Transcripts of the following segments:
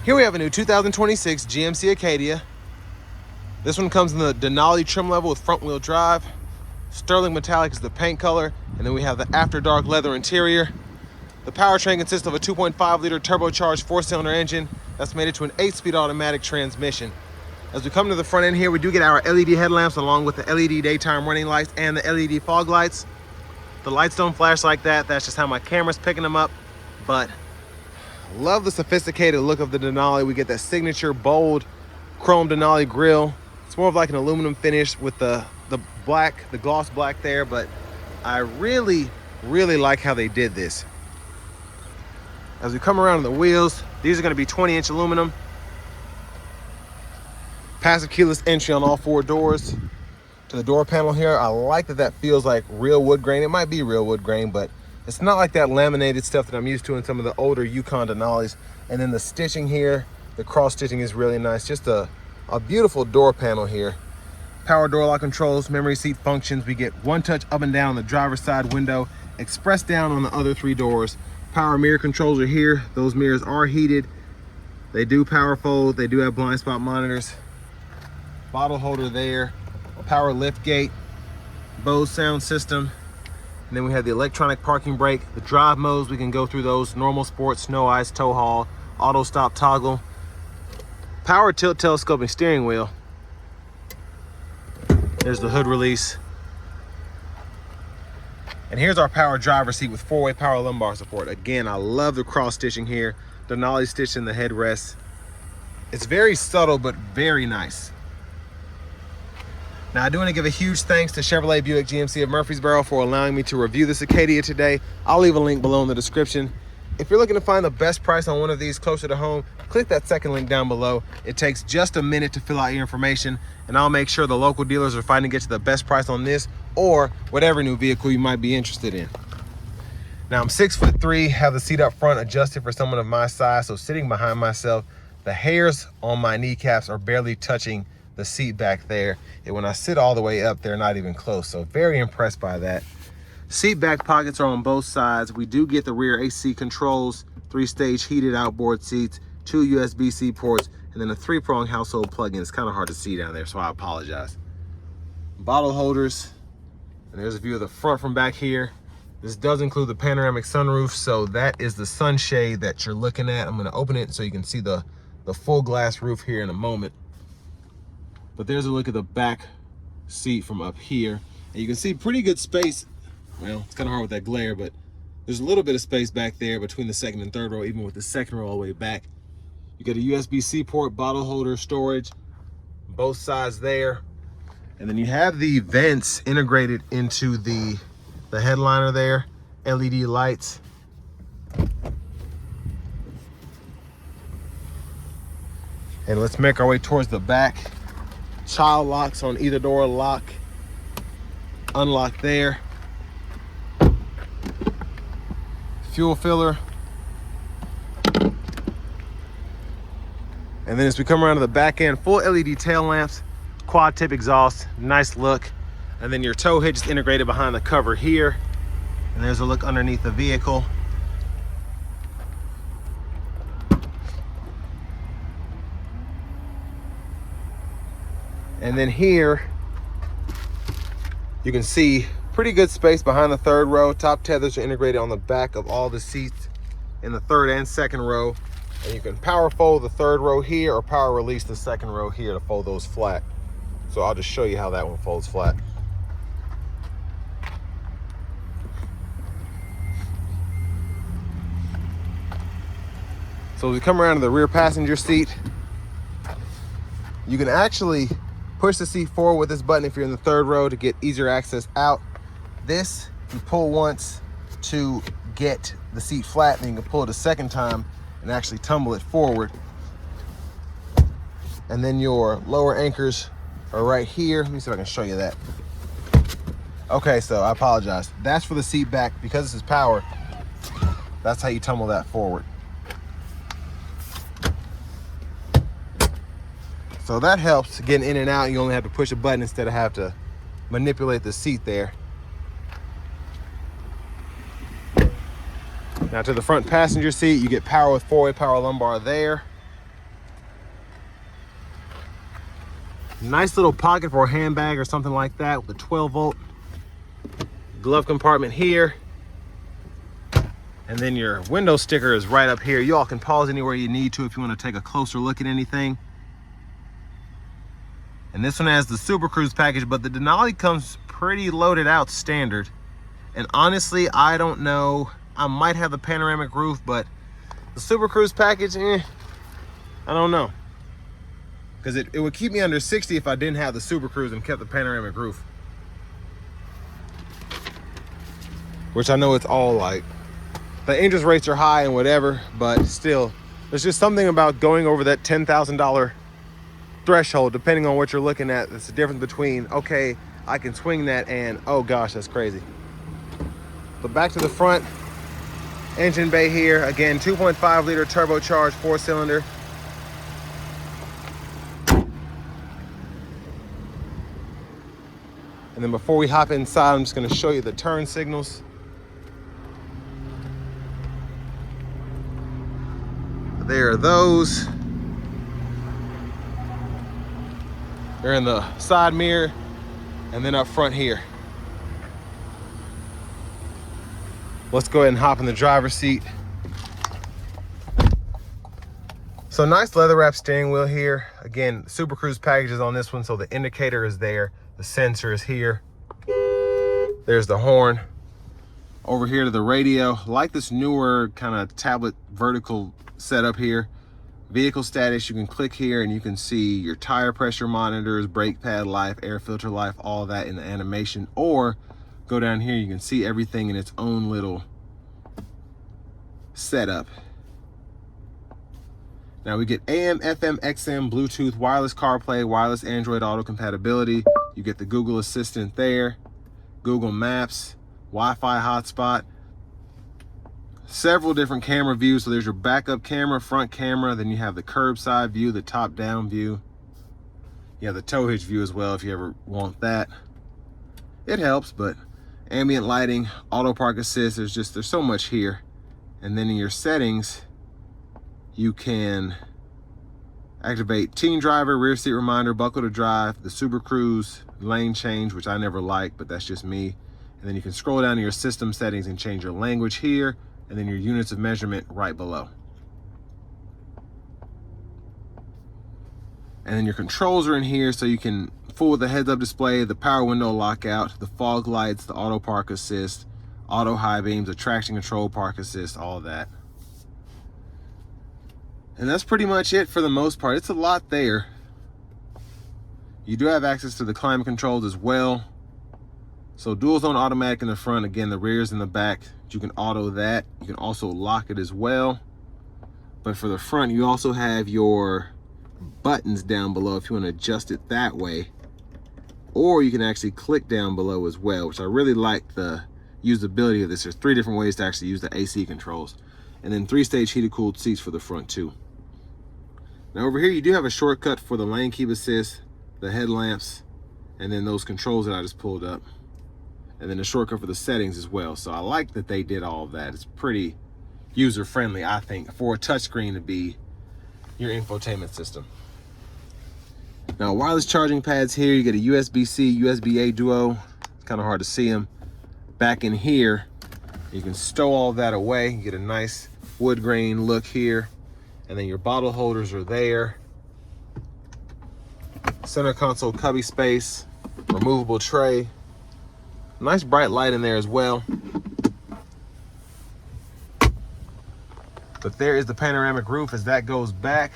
Here we have a new 2026 GMC Acadia. This one comes in the Denali trim level with front wheel drive. Sterling metallic is the paint color, and then we have the after dark leather interior. The powertrain consists of a 2.5 liter turbocharged 4-cylinder engine that's mated to an 8-speed automatic transmission. As we come to the front end here, we do get our LED headlamps along with the LED daytime running lights and the LED fog lights. The lights don't flash like that. That's just how my camera's picking them up. But love the sophisticated look of the Denali. We get that signature bold chrome Denali grille. It's more of like an aluminum finish with the black, the gloss black there, but I really like how they did this. As we come around to the wheels, these are going to be 20-inch aluminum. Passive keyless entry on all 4 doors. To the door panel here, I like that feels like real wood grain. It might be real wood grain, but it's not like that laminated stuff that I'm used to in some of the older Yukon Denalis. And then the stitching here, the cross stitching is really nice. Just a beautiful door panel here. Power door lock controls, memory seat functions. We get one touch up and down on the driver's side window, express down on the other 3 doors. Power mirror controls are here. Those mirrors are heated. They do power fold. They do have blind spot monitors. Bottle holder there. Power lift gate. Bose sound system. And then we have the electronic parking brake. The drive modes, we can go through those. Normal, sport, snow, ice, tow haul, auto stop toggle. Power tilt telescoping steering wheel. There's the hood release. And here's our power driver seat with 4-way power lumbar support. Again, I love the cross stitching here. Denali stitch in the headrest. It's very subtle, but very nice. Now, I do want to give a huge thanks to Chevrolet Buick GMC of Murfreesboro for allowing me to review this Acadia today. I'll leave a link below in the description. If you're looking to find the best price on one of these closer to home, click that second link down below. It takes just a minute to fill out your information, and I'll make sure the local dealers are fighting to get you the best price on this or whatever new vehicle you might be interested in. Now, I'm 6'3", have the seat up front adjusted for someone of my size, so sitting behind myself, the hairs on my kneecaps are barely touching the seat back there. And when I sit all the way up, they're not even close. So very impressed by that. Seat back pockets are on both sides. We do get the rear AC controls, 3-stage heated outboard seats, 2 USB-C ports, and then a 3-prong household plug-in. It's kind of hard to see down there, so I apologize. Bottle holders, and there's a view of the front from back here. This does include the panoramic sunroof, so that is the sunshade that you're looking at. I'm going to open it so you can see the full glass roof here in a moment. But there's a look at the back seat from up here. And you can see pretty good space. Well, it's kind of hard with that glare, but there's a little bit of space back there between the second and third row, even with the second row all the way back. You get a USB-C port, bottle holder, storage, both sides there. And then you have the vents integrated into the headliner there, LED lights. And let's make our way towards the back. Child locks on either door, lock, unlock there. Fuel filler. And then as we come around to the back end, full LED tail lamps, quad tip exhaust, nice look. And then your tow hitch is integrated behind the cover here. And there's a look underneath the vehicle. And then here, you can see pretty good space behind the third row. Top tethers are integrated on the back of all the seats in the third and second row. And you can power fold the third row here or power release the second row here to fold those flat. So I'll just show you how that one folds flat. So as we come around to the rear passenger seat, you can actually push the seat forward with this button if you're in the third row to get easier access out. This, you pull once to get the seat flat, and you can pull it a second time and actually tumble it forward. And then your lower anchors are right here. Let me see if I can show you that. Okay, so I apologize. That's for the seat back. Because this is power, that's how you tumble that forward. So that helps getting in and out. You only have to push a button instead of have to manipulate the seat there. Now to the front passenger seat, you get power with 4-way power lumbar there. Nice little pocket for a handbag or something like that with a 12-volt. Glove compartment here. And then your window sticker is right up here. You all can pause anywhere you need to if you want to take a closer look at anything. And this one has the Super Cruise package, but the Denali comes pretty loaded out standard. And honestly, I don't know. I might have the panoramic roof, but the Super Cruise package, I don't know. Because it would keep me under 60 if I didn't have the Super Cruise and kept the panoramic roof. Which I know it's all like. The interest rates are high and whatever, but still, there's just something about going over that $10,000 threshold, depending on what you're looking at. That's the difference between, okay, I can swing that, and oh gosh, that's crazy. But back to the front engine bay here. Again, 2.5 liter turbocharged 4-cylinder. And then before we hop inside, I'm just gonna show you the turn signals. There are those. They're in the side mirror and then up front here. Let's go ahead and hop in the driver's seat. So nice leather wrap steering wheel here. Again, Super Cruise package is on this one, so the indicator is there. The sensor is here. There's the horn. Over here to the radio. Like this newer kind of tablet vertical setup here. Vehicle status, you can click here and you can see your tire pressure monitors, brake pad life, air filter life, all that in the animation. Or go down here, you can see everything in its own little setup. Now we get AM, FM, XM, Bluetooth, wireless CarPlay, wireless Android Auto compatibility. You get the Google Assistant there, Google Maps, Wi-Fi hotspot, several different camera views. So there's your backup camera, front camera, then you have the curbside view, the top-down view. You have the tow hitch view as well if you ever want that. It helps, but ambient lighting, auto park assist, there's so much here. And then in your settings, you can activate teen driver, rear seat reminder, buckle to drive, the Super Cruise, lane change, which I never like, but that's just me. And then you can scroll down to your system settings and change your language here, and then your units of measurement right below. And then your controls are in here, so you can fool with the heads-up display, the power window lockout, the fog lights, the auto park assist, auto high beams, the traction control park assist, all that. And that's pretty much it for the most part. It's a lot there. You do have access to the climate controls as well. So dual zone automatic in the front, again, the rear is in the back. You can auto that. You can also lock it as well. But for the front, you also have your buttons down below if you want to adjust it that way. Or you can actually click down below as well, which I really like the usability of this. There's 3 different ways to actually use the AC controls. And then 3-stage heated cooled seats for the front too. Now over here, you do have a shortcut for the lane keep assist, the headlamps, and then those controls that I just pulled up. And then a shortcut for the settings as well. So I like that they did all of that. It's pretty user-friendly, I think, for a touchscreen to be your infotainment system. Now, wireless charging pads here. You get a USB-C, USB-A duo. It's kind of hard to see them. Back in here, you can stow all that away. You get a nice wood grain look here. And then your bottle holders are there. Center console cubby space, removable tray. Nice bright light in there as well. But there is the panoramic roof. As that goes back,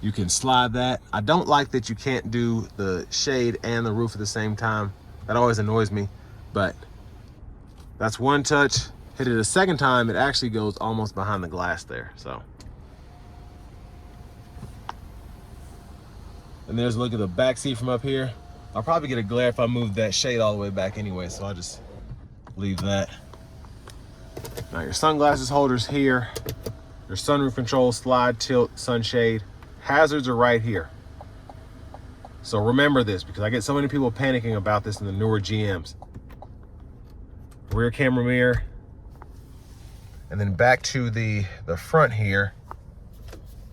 you can slide that. I don't like that you can't do the shade and the roof at the same time. That always annoys me, but that's one touch. Hit it a second time, it actually goes almost behind the glass there, so. And there's a look at the back seat from up here. I'll probably get a glare if I move that shade all the way back anyway, so I'll just leave that. Now your sunglasses holders here, your sunroof control, slide, tilt, sunshade. Hazards are right here. So remember this, because I get so many people panicking about this in the newer GMs. Rear camera mirror. And then back to the front here.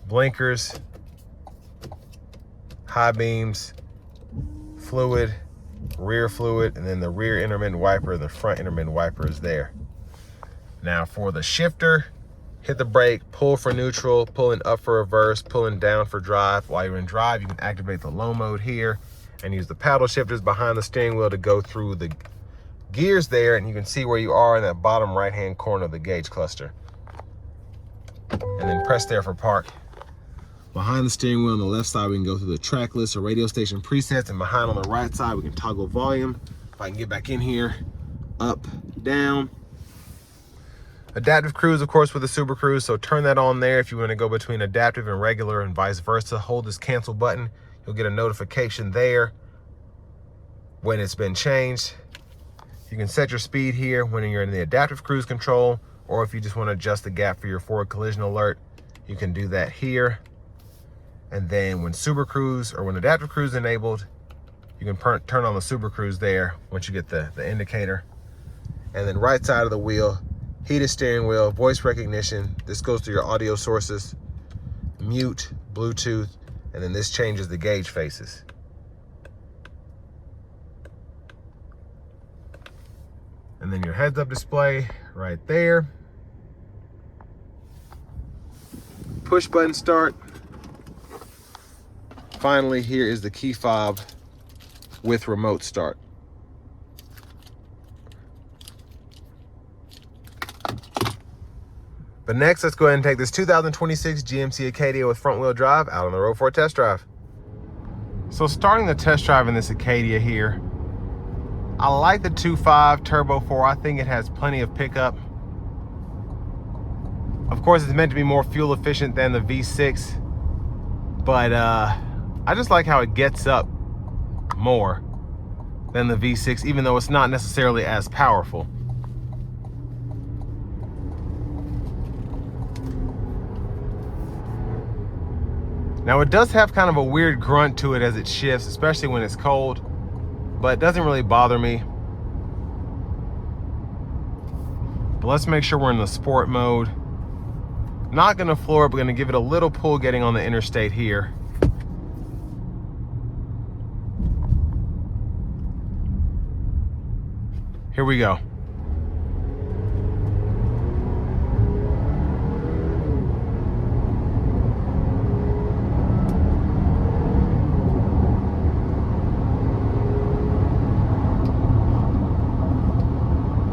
Blinkers, high beams, fluid, rear fluid, and then the rear intermittent wiper, the front intermittent wiper is there. Now for the shifter, hit the brake, pull for neutral, pulling up for reverse, pulling down for drive. While you're in drive, you can activate the low mode here and use the paddle shifters behind the steering wheel to go through the gears there, and you can see where you are in that bottom right-hand corner of the gauge cluster. And then press there for park. Behind the steering wheel on the left side, we can go through the track list or radio station presets, and behind on the right side, we can toggle volume. If I can get back in here, up, down. Adaptive cruise, of course, with the Super Cruise, so turn that on there if you want to go between adaptive and regular and vice versa. Hold this cancel button. You'll get a notification there when it's been changed. You can set your speed here when you're in the adaptive cruise control, or if you just want to adjust the gap for your forward collision alert, you can do that here. And then when Super Cruise or when adaptive cruise is enabled, you can turn on the Super Cruise there once you get the indicator. And then right side of the wheel, heated steering wheel, voice recognition. This goes to your audio sources, mute, Bluetooth, and then this changes the gauge faces. And then your heads-up display right there. Push button start. Finally, here is the key fob with remote start. But next, let's go ahead and take this 2026 GMC Acadia with front wheel drive out on the road for a test drive. So starting the test drive in this Acadia here, I like the 2.5 Turbo 4. I think it has plenty of pickup. Of course, it's meant to be more fuel efficient than the V6, but I just like how it gets up more than the V6, even though it's not necessarily as powerful. Now it does have kind of a weird grunt to it as it shifts, especially when it's cold, but it doesn't really bother me. But let's make sure we're in the sport mode. Not gonna floor it, but gonna give it a little pull getting on the interstate here. Here we go.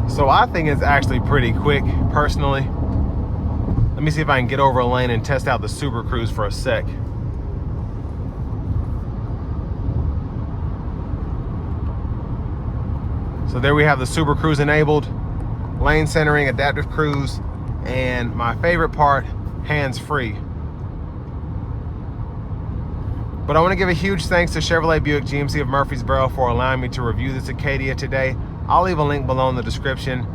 So I think it's actually pretty quick, personally. Let me see if I can get over a lane and test out the Super Cruise for a sec. So there we have the Super Cruise enabled, lane centering, adaptive cruise, and my favorite part, hands-free. But I want to give a huge thanks to Chevrolet Buick GMC of Murfreesboro for allowing me to review this Acadia today. I'll leave a link below in the description.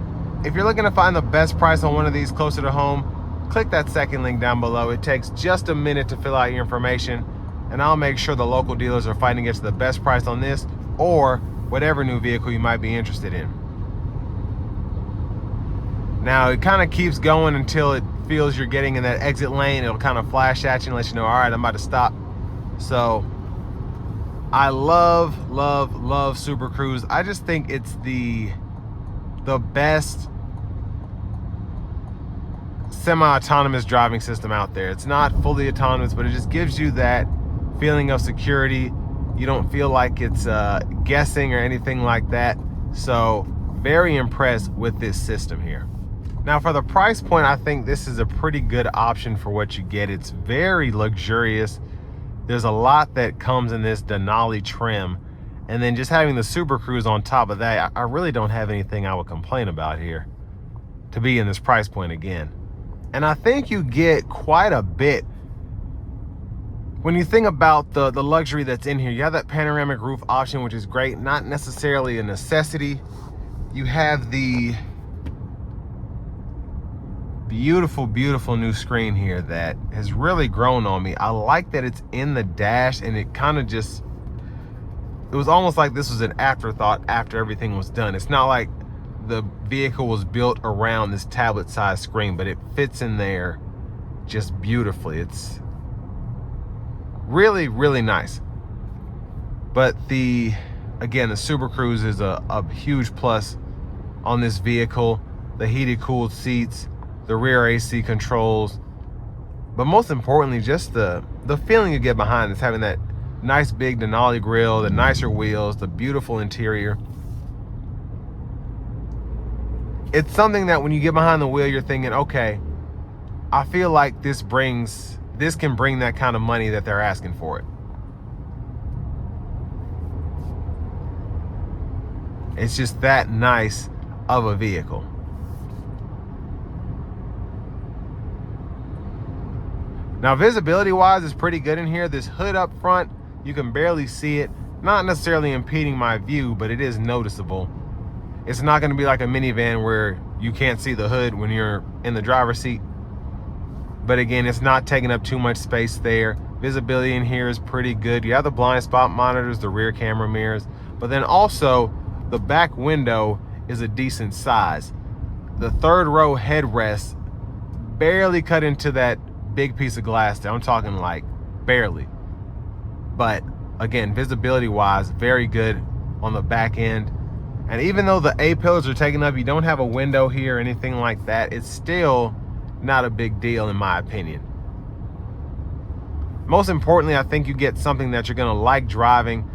If you're looking to find the best price on one of these closer to home, click that second link down below. It takes just a minute to fill out your information, and I'll make sure the local dealers are fighting to get you the best price on this or whatever new vehicle you might be interested in. Now it kind of keeps going until it feels you're getting in that exit lane. It'll kind of flash at you and let you know, all right, I'm about to stop. So I love Super Cruise. I just think it's the best semi-autonomous driving system out there. It's not fully autonomous, but it just gives you that feeling of security. You don't feel like it's guessing or anything like that. So very impressed with this system here. Now for the price point, I think this is a pretty good option for what you get. It's very luxurious. There's a lot that comes in this Denali trim, and then just having the Super Cruise on top of that, I really don't have anything I would complain about here to be in this price point again. And I think you get quite a bit when you think about the luxury that's in here. You have that panoramic roof option, which is great, not necessarily a necessity. You have the beautiful new screen here that has really grown on me. I like that it's in the dash, and it kind of just, it was almost like this was an afterthought after everything was done. It's not like the vehicle was built around this tablet size screen, but it fits in there just beautifully. It's really nice. But again, the Super Cruise is a huge plus on this vehicle. The heated, cooled seats, the rear AC controls, but most importantly, just the feeling you get behind this, having that nice big Denali grille, the nicer wheels, the beautiful interior. It's something that when you get behind the wheel, you're thinking, okay, I feel like this can bring that kind of money that they're asking for it. It's just that nice of a vehicle. Now, visibility wise, it's pretty good in here. This hood up front, you can barely see it. Not necessarily impeding my view, but it is noticeable. It's not going to be like a minivan where you can't see the hood when you're in the driver's seat. But again, it's not taking up too much space there. Visibility in here is pretty good. You have the blind spot monitors, the rear camera mirrors, but then also the back window is a decent size. The third row headrest barely cut into that big piece of glass there. I'm talking like barely. But again, visibility wise, very good on the back end. And even though the A-pillars are taken up, you don't have a window here or anything like that, it's still not a big deal in my opinion. Most importantly, I think you get something that you're gonna like driving,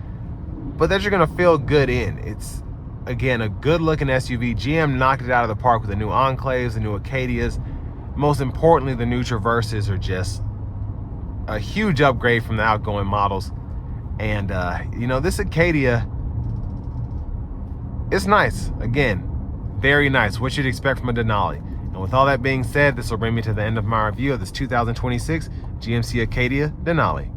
but that you're gonna feel good in. It's, again, a good looking SUV. GM knocked it out of the park with the new Enclaves, the new Acadias. Most importantly, the new Traverses are just a huge upgrade from the outgoing models. And you know, this Acadia, it's nice. Again, very nice. What you'd expect from a Denali. And with all that being said, this will bring me to the end of my review of this 2026 GMC Acadia Denali.